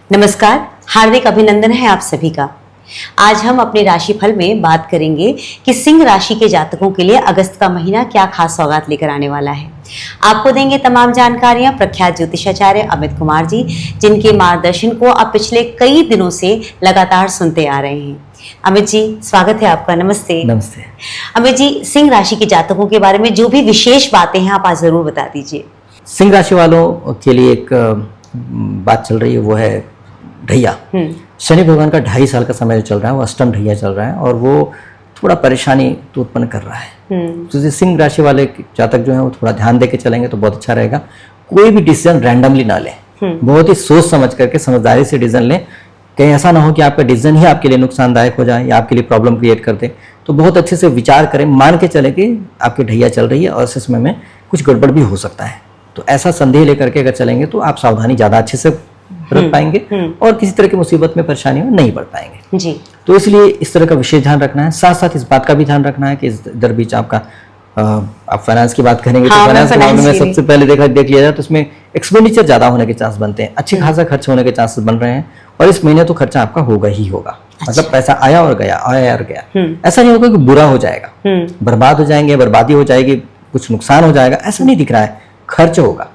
नमस्कार, हार्दिक अभिनंदन है आप सभी का। आज हम अपने राशिफल में बात करेंगे कि सिंह राशि के जातकों के लिए अगस्त का महीना क्या खास सौगात लेकर आने वाला है। आपको देंगे तमाम जानकारियां प्रख्यात ज्योतिषाचार्य अमित कुमार जी, जिनके मार्गदर्शन को आप पिछले कई दिनों से लगातार सुनते आ रहे हैं। अमित जी, स्वागत है आपका। नमस्ते। नमस्ते। अमित जी, सिंह राशि के जातकों के बारे में जो भी विशेष बातें हैं आप आज जरूर बता दीजिए। सिंह राशि वालों के लिए एक बात चल रही है, वो है ढैया। शनि भगवान का 2.5 साल का समय चल रहा है, वो अष्टम ढैया चल रहा है और वो थोड़ा परेशानी तो उत्पन्न कर रहा है। तो सिंह राशि वाले जातक जो है वो थोड़ा ध्यान देके चलेंगे तो बहुत अच्छा रहेगा। कोई भी डिसीजन रैंडमली ना लें, बहुत ही सोच समझ करके समझदारी से डिसीजन लें। कहीं ऐसा ना हो कि आपका डिसीजन ही आपके लिए नुकसानदायक हो जाए या आपके लिए प्रॉब्लम क्रिएट कर दे। तो बहुत अच्छे से विचार करें, मान के चले कि आपकी ढैया चल रही है और इस समय में कुछ गड़बड़ भी हो सकता है। तो ऐसा संदेह लेकर के अगर चलेंगे तो आप सावधानी ज़्यादा अच्छे से बरत पाएंगे और किसी तरह की मुसीबत में परेशानी में नहीं पड़ पाएंगे जी। तो इसलिए इस तरह का विशेष ध्यान रखना है। साथ साथ इस बात का भी ध्यान रखना है कि इधर बीच आपका आप फाइनेंस की बात करेंगे तो फाइनेंस के मामले में सबसे पहले देख लिया जाए तो इसमें एक्सपेंडिचर ज़्यादा होने के चांस बनते हैं, अच्छे खासा खर्च होने के चांसेस बन रहे हैं और इस महीने तो खर्चा आपका होगा ही होगा। मतलब पैसा आया और गया, आया और गया। ऐसा नहीं होगा कि बुरा हो जाएगा, बर्बाद हो जाएंगे, बर्बादी हो जाएगी, कुछ नुकसान हो जाएगा, ऐसा नहीं दिख रहा है। खर्च होगा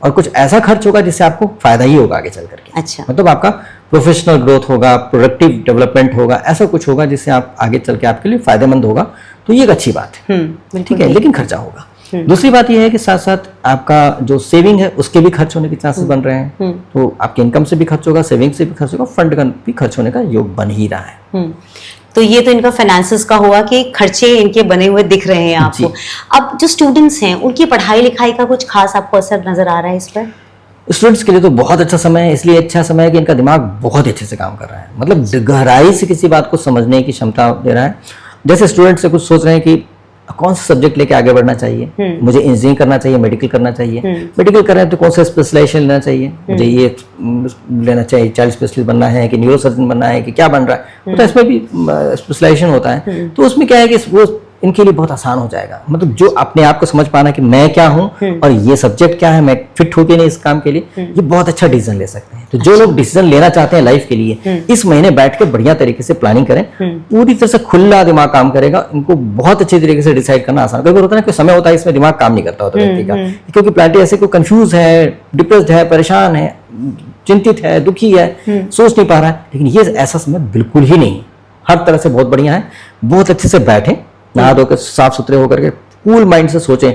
और कुछ ऐसा खर्च होगा जिससे आपको फायदा ही होगा आगे चल करके। अच्छा। मतलब आपका प्रोफेशनल ग्रोथ होगा, प्रोडक्टिव डेवलपमेंट होगा, ऐसा कुछ होगा जिससे आप आगे चल के आपके लिए फायदेमंद होगा। तो ये एक अच्छी बात है, ठीक है, लेकिन खर्चा होगा। दूसरी बात यह है कि साथ साथ आपका जो सेविंग है उसके भी खर्च होने के चांसेस बन रहे हैं। तो आपके इनकम से भी खर्च होगा, सेविंग से भी खर्च होगा, फंड का भी खर्च होने का योग बन ही रहा है। तो ये तो इनका फाइनेंसेस का हुआ कि खर्चे इनके बने हुए दिख रहे हैं आपको। अब जो स्टूडेंट्स हैं उनकी पढ़ाई लिखाई का कुछ खास आपको असर नजर आ रहा है इस पर? स्टूडेंट्स के लिए तो बहुत अच्छा समय है, इसलिए अच्छा समय है कि इनका दिमाग बहुत अच्छे से काम कर रहा है। मतलब गहराई से किसी बात को समझने की क्षमता दे रहा है। जैसे स्टूडेंट से कुछ सोच रहे हैं कि कौन सा सब्जेक्ट लेके आगे बढ़ना चाहिए, मुझे इंजीनियरिंग करना चाहिए, मेडिकल करना चाहिए। मेडिकल कर रहे हैं तो कौन सा स्पेशलाइजेशन लेना चाहिए, मुझे ये लेना चाहिए, चाइल्ड स्पेशलिस्ट बनना है कि न्यूरो सर्जन बनना है कि क्या बन रहा है। तो इसमें भी स्पेशलाइजेशन होता है। तो उसमें क्या है कि वो इनके लिए बहुत आसान हो जाएगा। मतलब जो अपने आप को समझ पाना कि मैं क्या हूँ और ये सब्जेक्ट क्या है, मैं फिट हूँ कि नहीं इस काम के लिए, ये बहुत अच्छा डिसीजन ले सकते हैं। तो जो लोग डिसीजन लेना चाहते हैं लाइफ के लिए, इस महीने बैठ के बढ़िया तरीके से प्लानिंग करें, पूरी तरह से खुला दिमाग काम करेगा। इनको बहुत अच्छे तरीके से डिसाइड करना आसान। कई बार होता है ना, कोई समय होता है इसमें दिमाग काम नहीं करता होता व्यक्ति का, क्योंकि प्लानिंग ऐसे कोई कंफ्यूज है, डिप्रेस्ड है, परेशान है, चिंतित है, दुखी है, सोच नहीं पा रहा है। लेकिन ये ऐसा समय बिल्कुल ही नहीं, हर तरह से बहुत बढ़िया है। बहुत अच्छे से बैठे, नहा धोकर साफ सुथरे होकर के कूल माइंड से सोचें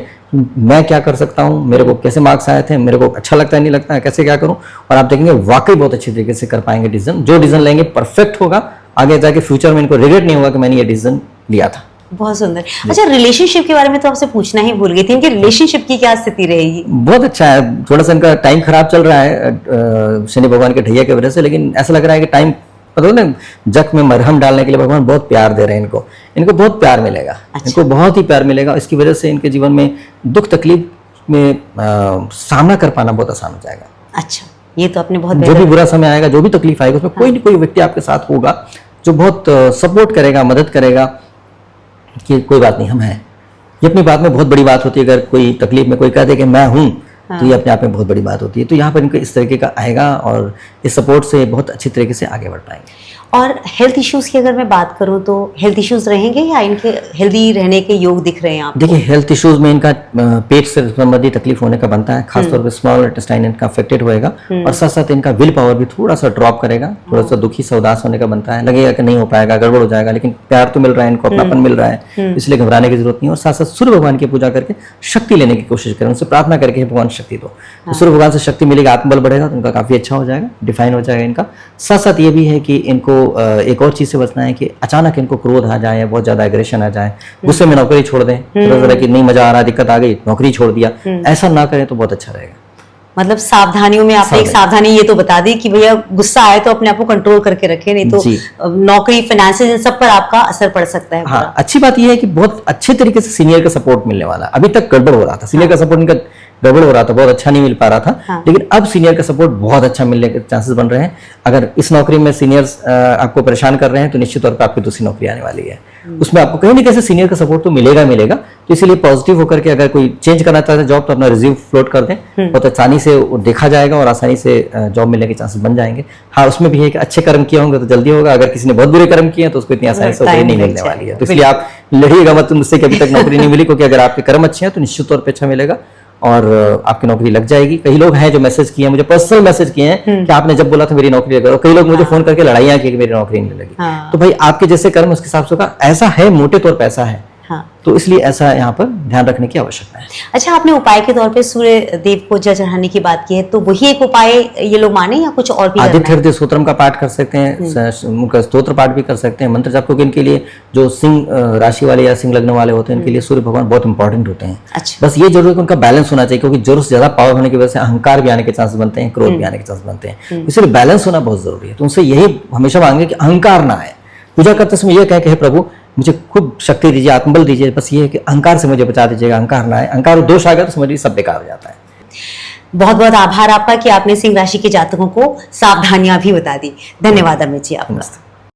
मैं क्या कर सकता हूँ, मेरे को कैसे मार्क्स आए थे, मेरे को अच्छा लगता है नहीं लगता है, कैसे क्या करूँ। और आप देखेंगे वाकई बहुत अच्छी तरीके से कर पाएंगे डिसीजन। जो डिसीजन लेंगे परफेक्ट होगा, आगे जाके फ्यूचर में इनको रिग्रेट नहीं होगा कि मैंने ये डिसीजन लिया था। बहुत सुंदर। अच्छा, रिलेशनशिप के बारे में तो आपसे पूछना ही भूल गई थी, इनकी रिलेशनशिप की क्या स्थिति रहेगी? बहुत अच्छा है। थोड़ा सा इनका टाइम खराब चल रहा है शनि भगवान के ढैया की वजह से, लेकिन ऐसा लग रहा है कि टाइम पता ना, जख्म में मरहम डालने के लिए भगवान बहुत प्यार दे रहे हैं इनको। इनको बहुत प्यार मिलेगा। अच्छा। इनको बहुत ही प्यार मिलेगा। इसकी वजह से इनके जीवन में दुख तकलीफ में सामना कर पाना बहुत आसान हो जाएगा। अच्छा, ये तो आपने बहुत जो भी बुरा समय आएगा, जो भी तकलीफ आएगा, उसमें कोई ना कोई व्यक्ति आपके साथ होगा जो बहुत सपोर्ट करेगा, मदद करेगा कि कोई बात नहीं, हम हैं। ये अपनी बात में बहुत बड़ी बात होती है। अगर कोई तकलीफ में कोई कह दे कि मैं हूँ, तो ये अपने आप में बहुत बड़ी बात होती है। तो यहाँ पर इनको इस तरीके का आएगा और इस सपोर्ट से बहुत अच्छी तरीके से आगे बढ़ पाएंगे। और हेल्थ इश्यूज की अगर मैं बात करूं तो हेल्थ इश्यूज रहेंगे या इनके हेल्दी रहने के योग दिख रहे हैं आपको? देखिए, हेल्थ इश्यूज में इनका पेट से संबंधित तकलीफ होने का बनता है, खासतौर पर स्मॉल इंटेस्टाइन इनका अफेक्टेड होएगा और साथ साथ इनका विल पावर भी थोड़ा सा ड्रॉप करेगा, थोड़ा सा दुखी सा उदास होने का बनता है, लगेगा कि नहीं हो पाएगा, गड़बड़ हो जाएगा। लेकिन प्यार तो मिल रहा है इनको, अपनापन मिल रहा है, इसलिए घबराने की जरूरत नहीं। और साथ साथ सूर्य भगवान की पूजा करके शक्ति लेने की कोशिश करें, उनसे प्रार्थना करके भगवान शक्ति दो। तो सूर्य भगवान से शक्ति मिलेगी, आत्मबल बढ़ेगा, तो इनका काफी अच्छा हो जाएगा, डिफाइन हो जाएगा इनका। साथ साथ ये भी है कि इनको एक और चीज से बचना है कि अचानक इनको क्रोध आ जाए, बहुत ज्यादा एग्रेशन आ जाए, गुस्से में नौकरी छोड़ दें, तरह की नहीं मजा आ रहा, दिक्कत आ गई, नौकरी छोड़ दिया, ऐसा ना करें तो बहुत अच्छा रहेगा। मतलब सावधानियों में आपने एक सावधानी ये तो बता दी कि भैया गुस्सा आए तो अपने आप को कंट्रोल करके रखें, नहीं तो नौकरी, फाइनेंसेस, इन सब पर आपका असर पड़ सकता है। हाँ, अच्छी बात यह है कि बहुत अच्छे तरीके से सीनियर का सपोर्ट मिलने वाला। अभी तक गड़बड़ हो रहा था, सीनियर का सपोर्ट इनका गड़बड़ हो रहा था, बहुत अच्छा नहीं मिल पा रहा था। हाँ। लेकिन अब सीनियर का सपोर्ट बहुत अच्छा मिलने के चांसेस बन रहे हैं। अगर इस नौकरी में सीनियर्स आपको परेशान कर रहे हैं तो निश्चित तौर पर आपकी दूसरी नौकरी आने वाली है, उसमें आपको कहीं ना कहीं सीनियर का सपोर्ट तो मिलेगा मिलेगा। तो इसीलिए पॉजिटिव होकर के अगर कोई चेंज करना चाहता है जॉब तो अपना रिज्यूम फ्लोट कर दें, बहुत आसानी से वो देखा जाएगा और आसानी से जॉब मिलने के चांसेस बन जाएंगे। हाँ, उसमें भी है कि अच्छे कर्म किए होंगे तो जल्दी होगा, अगर किसी ने बहुत बुरे कर्म किए हैं तो उसको इतनी आसानी से नौकरी नहीं मिलने वाली है। तो इसलिए आप लड़िएगा मत मुझसे कि अभी तक नौकरी नहीं मिली, क्योंकि अगर आपके कर्म अच्छे हैं तो निश्चित तौर पर अच्छा मिलेगा और आपकी नौकरी लग जाएगी। कई लोग हैं जो मैसेज किए हैं, मुझे पर्सनल मैसेज किए हैं कि आपने जब बोला था मेरी नौकरी लगे, और कई लोग मुझे फोन करके लड़ाइयाँ की कि मेरी नौकरी नहीं लगी। हाँ। तो भाई आपके जैसे कर्म उसके हिसाब से होगा, ऐसा है, मोटे तौर पर ऐसा है। हाँ। तो इसलिए ऐसा यहाँ पर ध्यान रखने की आवश्यकता है। अच्छा, आपने उपाय के तौर पे सूर्य देव को जल चढ़ाने की बात की है, तो वही एक उपाय ये लोग माने या कुछ और भी करना है? आदित्य हृदय स्तोत्रम का पाठ कर सकते हैं, उनका स्तोत्र पाठ भी कर सकते हैं, मंत्र जाप, क्योंकि इनके लिए जो सिंह राशि वाले या सिंह लग्न वाले होते हैं इनके लिए सूर्य भगवान बहुत इंपॉर्टेंट होते हैं। अच्छा। बस ये जरूर है कि उनका बैलेंस होना चाहिए, क्योंकि जरूर से ज्यादा पावर होने की वजह से अहंकार भी आने के चांसेस बनते हैं, क्रोध भी आने के चांसेस बनते हैं। इसलिए बैलेंस होना बहुत जरूरी है। तो उनसे यही हमेशा मांगे कि अहंकार ना आए। पूजा करते समय यह कहे कि हे प्रभु मुझे खूब शक्ति दीजिए, आत्मबल दीजिए, बस ये है कि अहंकार से मुझे बचा दीजिएगा, अहंकार ना आए। अहंकार दोष आ गया तो समझिए सब बेकार हो जाता है। बहुत बहुत आभार आपका कि आपने सिंह राशि के जातकों को सावधानियां भी बता दी। धन्यवाद अमित जी आपका।